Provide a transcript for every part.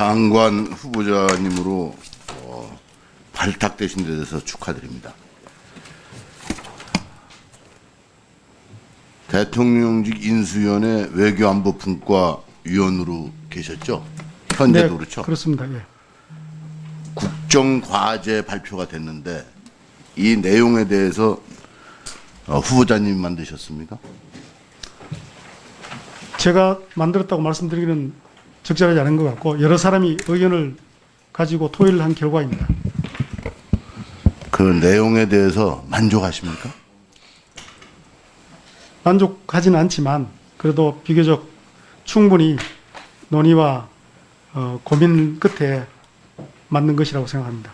장관 후보자님으로 발탁되신 데 대해서 축하드립니다. 대통령직 인수위원회 외교안보분과 위원으로 계셨죠? 현재도 네, 그렇죠? 그렇습니다. 예. 국정과제 발표가 됐는데 이 내용에 대해서 후보자님 만드셨습니까? 제가 만들었다고 말씀드리기는 적절하지 않은 것 같고 여러 사람이 의견을 가지고 토의를 한 결과입니다. 그 내용에 대해서 만족하십니까? 만족하지는 않지만 그래도 비교적 충분히 논의와 고민 끝에 만든 것이라고 생각합니다.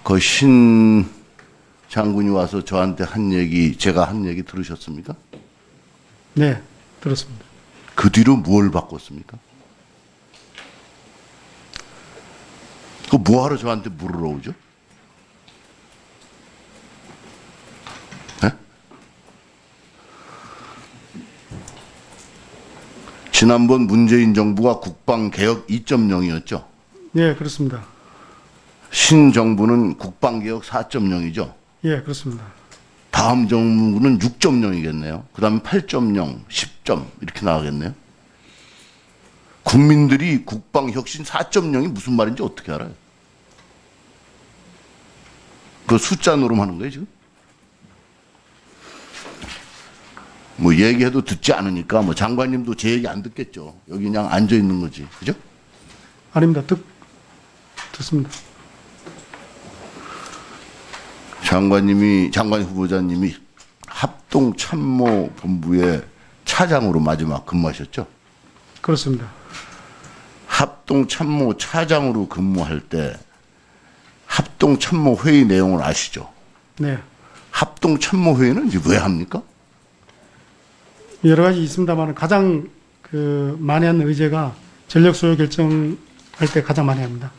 그 신 장군이 와서 저한테 한 얘기, 제가 한 얘기 들으셨습니까? 네, 들었습니다. 그 뒤로 뭘 바꿨습니까? 그 뭐하러 저한테 물으러 오죠? 네? 지난번 문재인 정부가 국방개혁 2.0이었죠? 네, 그렇습니다. 신 정부는 국방개혁 4.0이죠? 예, 그렇습니다. 다음 정부는 6.0이겠네요. 그 다음에 8.0, 10점 이렇게 나가겠네요. 국민들이 국방혁신 4.0이 무슨 말인지 어떻게 알아요? 그 숫자 노름하는 거예요 지금? 뭐 얘기해도 듣지 않으니까 뭐 장관님도 제 얘기 안 듣겠죠. 여기 그냥 앉아 있는 거지, 그죠? 아닙니다. 듣습니다. 장관 후보자님이 합동참모본부의 차장으로 마지막 근무하셨죠? 그렇습니다. 합동참모 차장으로 근무할 때 합동참모회의 내용을 아시죠? 네, 합동참모회의는 이제 왜 합니까? 여러 가지 있습니다만 가장 많이 하는 의제가 전력 소요 결정할 때 가장 많이 합니다.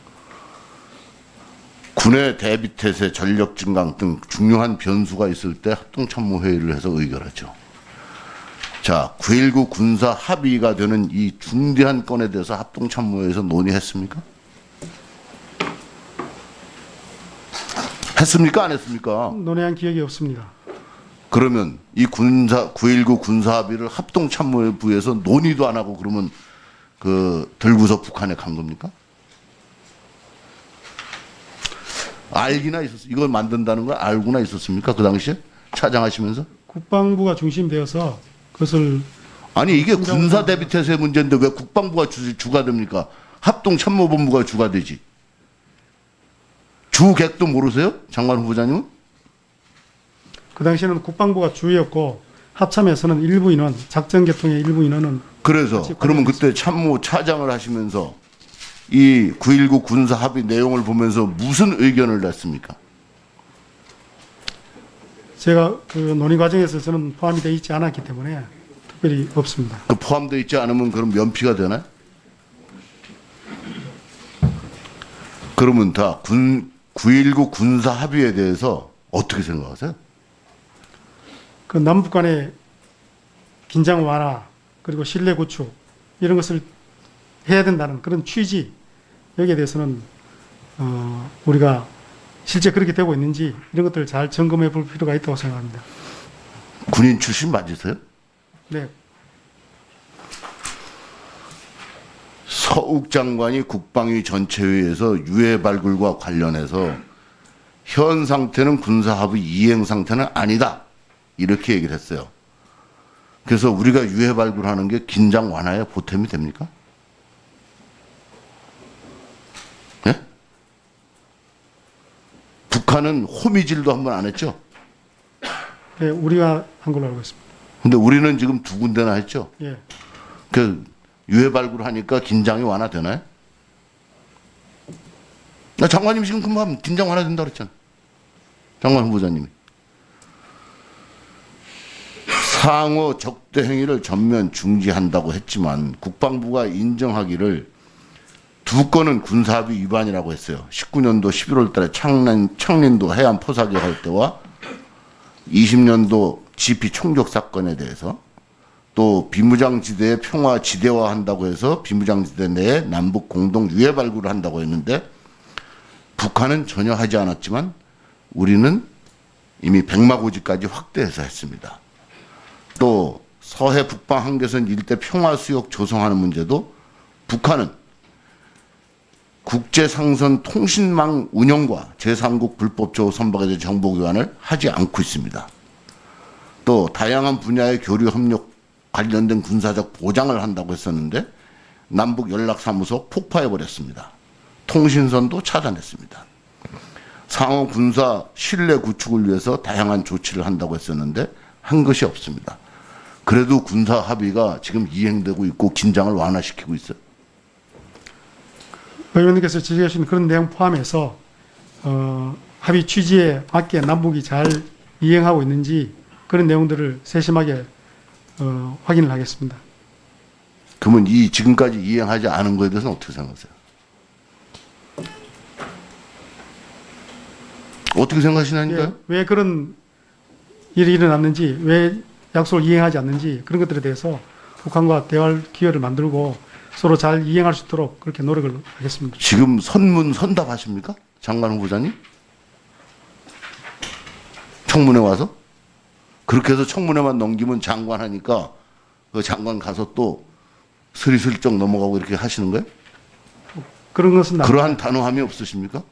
군의 대비태세, 전력 증강 등 중요한 변수가 있을 때 합동참모회의를 해서 의결하죠. 자, 9.19 군사 합의가 되는 이 중대한 건에 대해서 합동참모회에서 논의했습니까? 했습니까? 안 했습니까? 논의한 기억이 없습니다. 그러면 이 9.19 군사 합의를 합동참모회부에서 논의도 안 하고 그러면 들고서 북한에 간 겁니까? 알기나 있었어. 이걸 만든다는 걸 알고나 있었습니까? 그 당시에 차장하시면서? 국방부가 중심되어서 그것을 아니 이게 군사 대비태세 문제인데 왜 국방부가 주가 됩니까? 합동참모본부가 주가 되지. 주객도 모르세요? 장관 후보자님은? 그 당시에는 국방부가 주였고 합참에서는 일부 인원, 작전 계통의 일부 인원은 그래서 그러면 그때 참모 차장을 하시면서 이 9.19 군사 합의 내용을 보면서 무슨 의견을 냈습니까? 제가 그 논의 과정에서 저는 포함이 되어 있지 않았기 때문에 특별히 없습니다. 그 포함되어 있지 않으면 그럼 면피가 되나요? 그러면 다 9.19 군사 합의에 대해서 어떻게 생각하세요? 그 남북 간의 긴장 완화 그리고 신뢰 구축 이런 것을 해야 된다는 그런 취지 여기에 대해서는 우리가 실제 그렇게 되고 있는지 이런 것들을 잘 점검해 볼 필요가 있다고 생각합니다. 군인 출신 맞으세요? 네, 서욱 장관이 국방위 전체회의에서 유해 발굴과 관련해서 현 상태는 군사합의 이행 상태는 아니다. 이렇게 얘기를 했어요. 그래서 우리가 유해 발굴하는 게 긴장 완화에 보탬이 됩니까? 예? 북한은 호미질도 한 번 안 했죠? 네, 우리가 한 걸로 알고 있습니다. 근데 우리는 지금 두 군데나 했죠? 예, 그 유해 발굴하니까 긴장이 완화되나요? 나 장관님 지금 금방 긴장 완화된다 그랬잖아. 장관 후보자님이. 상호 적대 행위를 전면 중지한다고 했지만 국방부가 인정하기를 두 건은 군사합의 위반이라고 했어요. 19년도 11월 달에 창린도 해안 포사격 할 때와 20년도 GP 총격 사건에 대해서 또 비무장지대의 평화 지대화한다고 해서 비무장지대 내에 남북 공동 유해 발굴을 한다고 했는데 북한은 전혀 하지 않았지만 우리는 이미 백마고지까지 확대해서 했습니다. 또 서해 북방 한계선 일대 평화수역 조성하는 문제도 북한은 국제상선 통신망 운영과 제3국 불법적으로 선박에 대한 정보 교환을 하지 않고 있습니다. 또 다양한 분야의 교류 협력 관련된 군사적 보장을 한다고 했었는데 남북 연락사무소 폭파해버렸습니다. 통신선도 차단했습니다. 상호 군사 신뢰 구축을 위해서 다양한 조치를 한다고 했었는데 한 것이 없습니다. 그래도 군사 합의가 지금 이행되고 있고 긴장을 완화시키고 있어요. 의원님께서 지적하신 그런 내용 포함해서 합의 취지에 맞게 남북이 잘 이행하고 있는지 그런 내용들을 세심하게 확인을 하겠습니다. 그러면 이 지금까지 이행하지 않은 거에 대해서는 어떻게 생각하세요? 어떻게 생각하시나니까요? 예, 왜 그런 일이 일어났는지, 왜 약속을 이행하지 않는지 그런 것들에 대해서 북한과 대화할 기회를 만들고 서로 잘 이행할 수 있도록 그렇게 노력을 하겠습니다. 지금 선답하십니까? 장관 후보자님? 청문회 와서? 그렇게 해서 청문회만 넘기면 장관 하니까 그 장관 가서 또 스리슬쩍 넘어가고 이렇게 하시는 거예요? 그런 것은 그러한 단호함이 없으십니까?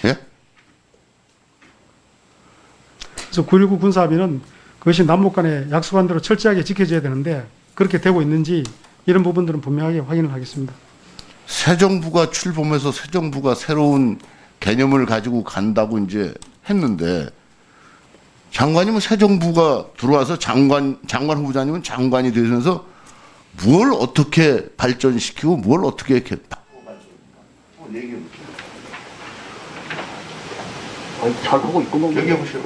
예? 그래서 9.19 군사합의는 그것이 남북 간에 약속한 대로 철저하게 지켜져야 되는데 그렇게 되고 있는지 이런 부분들은 분명하게 확인을 하겠습니다. 새 정부가 출범해서 새 정부가 새로운 개념을 가지고 간다고 이제 했는데 장관이면 새 정부가 들어와서 장관 후보자님은 장관이 되면서 뭘 어떻게 발전시키고 뭘 어떻게 이렇게 얘기해 보세요. 잘 하고 있구먼. 얘기해 보시오.